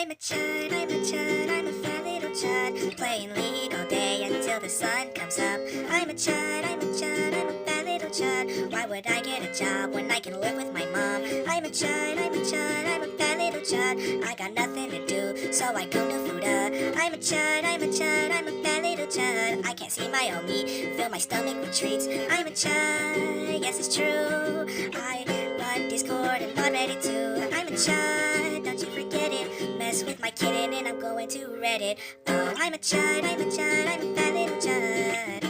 I'm a chud, I'm a chud, I'm a fat little chud, playing League all day until the sun comes up. I'm a chud, I'm a chud, I'm a fat little chud. Why would I get a job when I can live with my mom? I'm a chud, I'm a chud, I'm a fat little chud. I got nothing to do, so I go to Fuda. I'm a chud, I'm a chud, I'm a fat little chud. I can't see my own meat, fill my stomach with treats. I'm a chud, yes it's true. I run Discord and not Reddit too. I'm a chud, don't you forget it. Mess with my kitten and I'm going to Reddit. Oh, I'm a chud, I'm a chud, I'm a fat little chud.